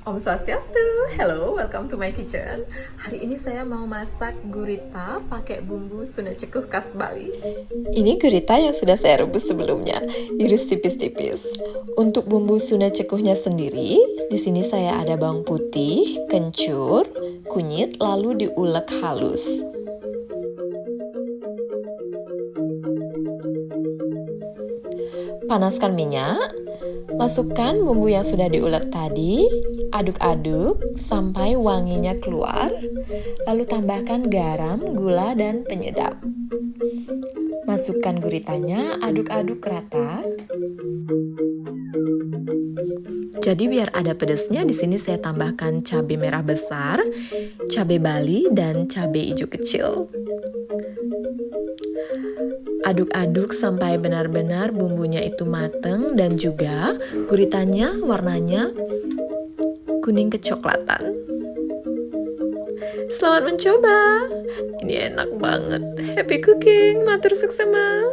Om Swastiastu, hello, welcome to my kitchen. Hari ini saya mau masak gurita pakai bumbu Suna Cekuh khas Bali. Ini gurita yang sudah saya rebus sebelumnya, iris tipis-tipis. Untuk bumbu Suna Cekuhnya sendiri, di sini saya ada bawang putih, kencur, kunyit, lalu diulek halus. Panaskan minyak, masukkan bumbu yang sudah diulek tadi, aduk-aduk sampai wanginya keluar, lalu tambahkan garam, gula, dan penyedap. Masukkan guritanya, aduk-aduk rata. Jadi biar ada pedasnya, di sini saya tambahkan cabai merah besar, cabai Bali, dan cabai hijau kecil. Aduk-aduk sampai benar-benar bumbunya itu mateng dan juga guritanya warnanya kuning kecoklatan. Selamat mencoba. Ini enak banget. Happy cooking, matur suksema.